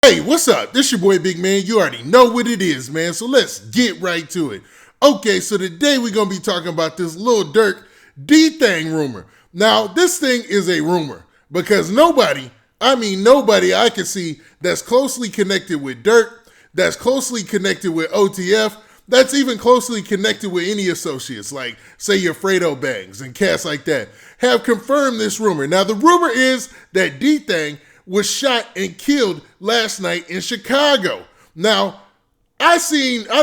Hey, what's up? This your boy Big Man. You already know what it is, man. So let's get right to it. Okay, so today we're going to be talking about this Lil Durk d-thang rumor. Now, this thing is a rumor because nobody I can see that's closely connected with Durk, that's closely connected with OTF, that's even closely connected with any associates, like, say, your Fredo Bangs and cats like that, have confirmed this rumor. Now, the rumor is that d-thang was shot and killed last night in Chicago. Now, I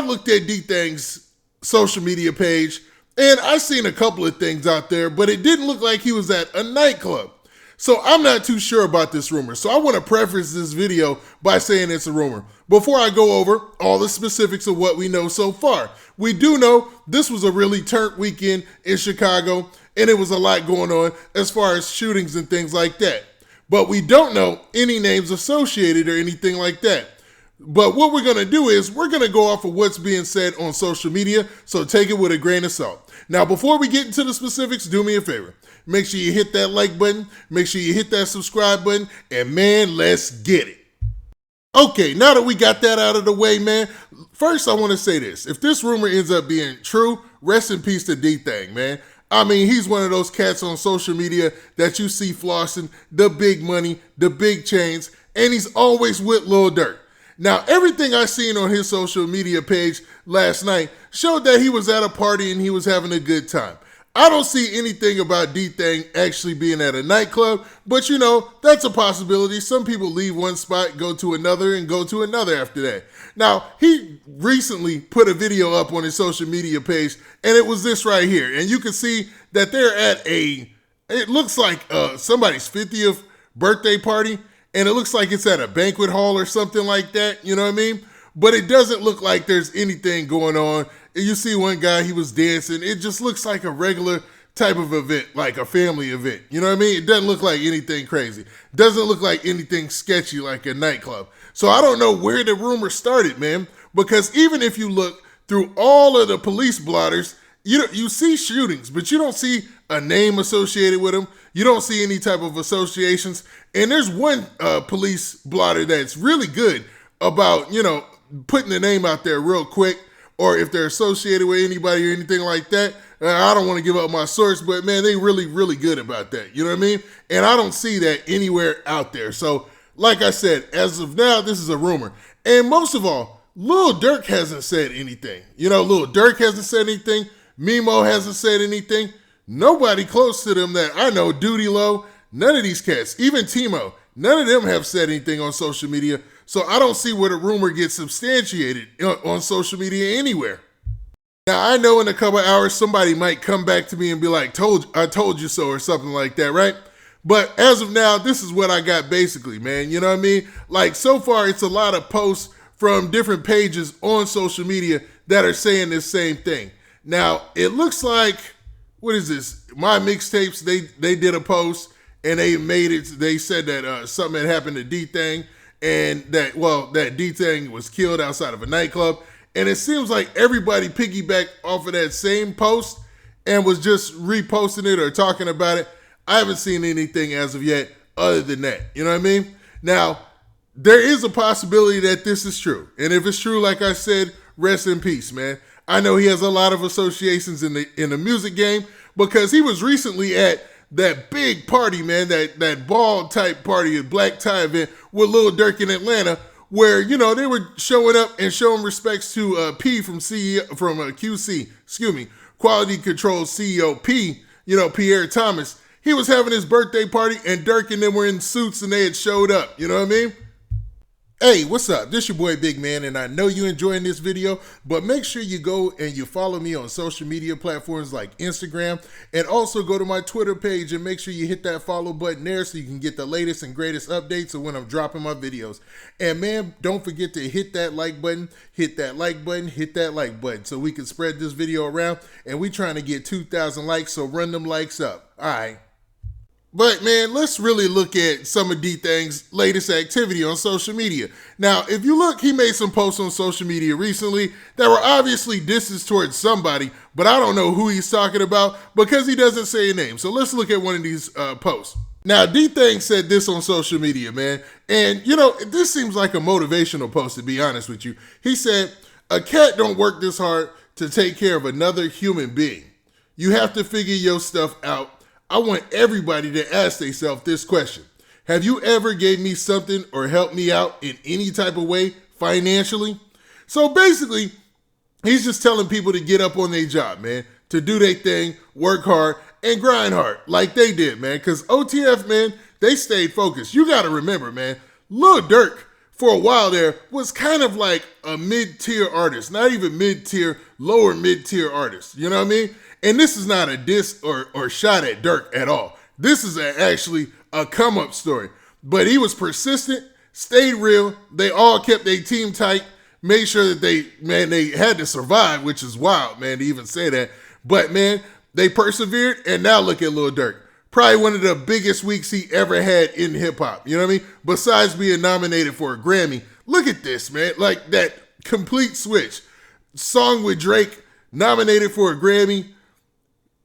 looked at d-thang's social media page, and I seen a couple of things out there, but it didn't look like he was at a nightclub. So I'm not too sure about this rumor. So I want to preface this video by saying it's a rumor. Before I go over all the specifics of what we know so far, we do know this was a really turnt weekend in Chicago, and it was a lot going on as far as shootings and things like that. But we don't know any names associated or anything like that. But what we're going to do is we're going to go off of what's being said on social media, so take it with a grain of salt. Now, before we get into the specifics, do me a favor. Make sure you hit that like button, make sure you hit that subscribe button, and man, let's get it. Okay, now that we got that out of the way, man, first I want to say this. If this rumor ends up being true, rest in peace to D-Thang, man. I mean, he's one of those cats on social media that you see flossing the big money, the big chains, and he's always with Lil Durk. Now, everything I seen on his social media page last night showed that he was at a party and he was having a good time. I don't see anything about D-Thang actually being at a nightclub, but you know, that's a possibility. Some people leave one spot, go to another, and go to another after that. Now, he recently put a video up on his social media page, and it was this right here. And you can see that they're at it looks like somebody's 50th birthday party, and it looks like it's at a banquet hall or something like that, you know what I mean? But it doesn't look like there's anything going on. You see one guy, he was dancing. It just looks like a regular type of event, like a family event. You know what I mean? It doesn't look like anything crazy. Doesn't look like anything sketchy like a nightclub. So I don't know where the rumor started, man, because even if you look through all of the police blotters, you see shootings, but you don't see a name associated with them. You don't see any type of associations. And there's one police blotter that's really good about, putting the name out there real quick, or if they're associated with anybody or anything like that. I don't want to give up my source, but man, they really, really good about that. You know what I mean? And I don't see that anywhere out there. So like I said, as of now, this is a rumor. And most of all, Lil Durk hasn't said anything. Lil Durk hasn't said anything. Mimo hasn't said anything. Nobody close to them that I know, Duty Low, none of these cats, even Timo, none of them have said anything on social media. So I don't see where the rumor gets substantiated on social media anywhere. Now, I know in a couple hours, somebody might come back to me and be like, I told you so, or something like that, right? But as of now, this is what I got basically, man. You know what I mean? Like, so far, it's a lot of posts from different pages on social media that are saying this same thing. Now, it looks like, what is this? My Mixtapes, they did a post, and they said that something had happened to D-Thang, and that d-thang was killed outside of a nightclub. And it seems like everybody piggybacked off of that same post and was just reposting it or talking about it. I haven't seen anything as of yet other than that. You know what I mean? Now, there is a possibility that this is true. And if it's true, like I said, rest in peace, man. I know he has a lot of associations in the music game because he was recently at that big party, man, that ball type party, a black tie event with Lil Durk in Atlanta, where, they were showing up and showing respects to P from QC, Quality Control CEO P, Pierre Thomas. He was having his birthday party, and Durk and them were in suits and they had showed up. You know what I mean? Hey, what's up? This your boy Big Man, and I know you enjoying this video, but make sure you go and you follow me on social media platforms like Instagram, and also go to my Twitter page and make sure you hit that follow button there so you can get the latest and greatest updates of when I'm dropping my videos. And man, don't forget to hit that like button, hit that like button, hit that like button so we can spread this video around, and we trying to get 2,000 likes, so run them likes up. All right. But man, let's really look at some of D-Thang's latest activity on social media. Now, if you look, he made some posts on social media recently that were obviously disses towards somebody, but I don't know who he's talking about because he doesn't say a name. So let's look at one of these posts. Now, D-Thang said this on social media, man. And, you know, this seems like a motivational post, to be honest with you. He said, "A cat don't work this hard to take care of another human being. You have to figure your stuff out. I want everybody to ask themselves this question. Have you ever gave me something or helped me out in any type of way financially?" So basically, he's just telling people to get up on their job, man, to do their thing, work hard, and grind hard like they did, man. Because OTF, man, they stayed focused. You got to remember, man, Lil Durk, for a while there, was kind of like a mid-tier artist. Not even mid-tier, lower mid-tier artist. You know what I mean? And this is not a diss or shot at Durk at all. This is actually a come-up story. But he was persistent, stayed real. They all kept their team tight, made sure that they had to survive, which is wild, man, to even say that. But, man, they persevered, and now look at Lil Durk. Probably one of the biggest weeks he ever had in hip-hop. You know what I mean? Besides being nominated for a Grammy. Look at this, man. Like, that complete switch. Song with Drake, nominated for a Grammy.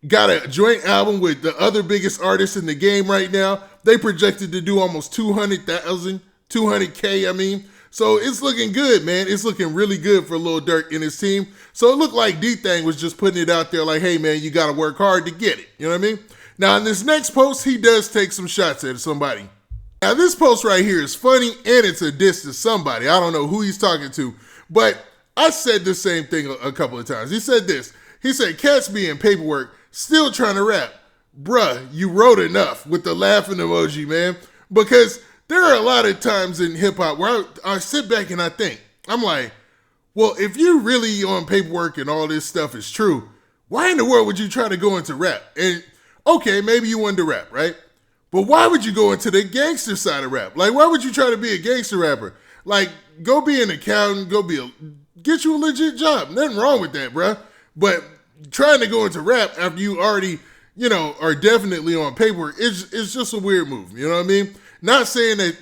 Got a joint album with the other biggest artists in the game right now. They projected to do almost 200,000, 200K, I mean. So it's looking good, man. It's looking really good for Lil Durk and his team. So it looked like D-Thang was just putting it out there like, hey, man, you got to work hard to get it. You know what I mean? Now, in this next post, he does take some shots at somebody. Now, this post right here is funny, and it's a diss to somebody. I don't know who he's talking to, but I said the same thing a couple of times. He said this. He said, "Cats be in paperwork, still trying to rap." Bruh, you wrote enough with the laughing emoji, man. Because there are a lot of times in hip-hop where I sit back and I think, I'm like, well, if you really on paperwork and all this stuff is true, why in the world would you try to go into rap? And okay, maybe you wanted to rap, right? But why would you go into the gangster side of rap? Like, why would you try to be a gangster rapper? Like, go be an accountant, get you a legit job. Nothing wrong with that, bruh. But trying to go into rap after you already, you know, are definitely on paper, it's just a weird move. You know what I mean? Not saying that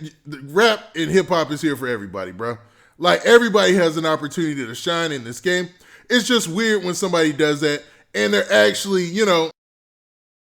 rap and hip hop is here for everybody, bro. Like, everybody has an opportunity to shine in this game. It's just weird when somebody does that and they're actually, you know,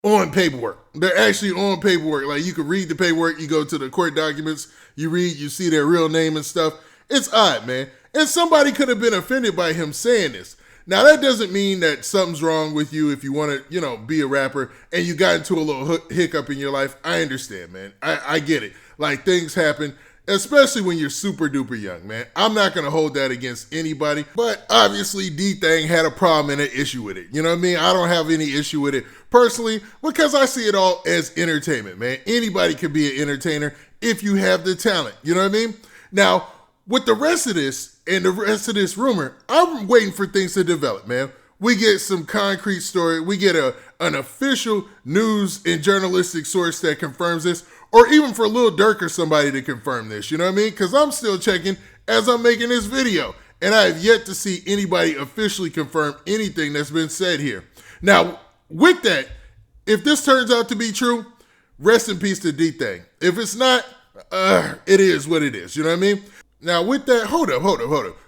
on paperwork. They're actually on paperwork. Like, you can read the paperwork, you go to the court documents, you read, you see their real name and stuff. It's odd, man. And somebody could have been offended by him saying this. Now, that doesn't mean that something's wrong with you if you want to, you know, be a rapper and you got into a little hiccup in your life. I understand, man. I get it. Like, things happen, especially when you're super duper young, man. I'm not going to hold that against anybody. But obviously, D-Thang had a problem and an issue with it. You know what I mean? I don't have any issue with it personally because I see it all as entertainment, man. Anybody can be an entertainer if you have the talent. You know what I mean? Now, with the rest of this and the rest of this rumor, I'm waiting for things to develop, man. We get some concrete story. We get an official news and journalistic source that confirms this, or even for Lil Durk or somebody to confirm this, you know what I mean? Because I'm still checking as I'm making this video, and I have yet to see anybody officially confirm anything that's been said here. Now, with that, if this turns out to be true, rest in peace to D-Thang. If it's not, it is what it is, you know what I mean? Now, with that, hold up.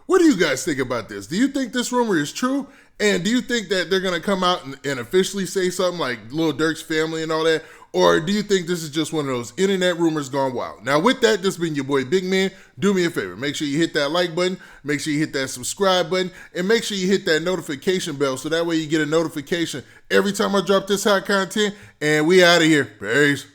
What do you guys think about this? Do you think this rumor is true? And do you think that they're going to come out and officially say something like Lil Durk's family and all that? Or do you think this is just one of those internet rumors gone wild? Now, with that, this has been your boy Big Man. Do me a favor. Make sure you hit that like button. Make sure you hit that subscribe button. And make sure you hit that notification bell so that way you get a notification every time I drop this hot content. And we out of here. Peace.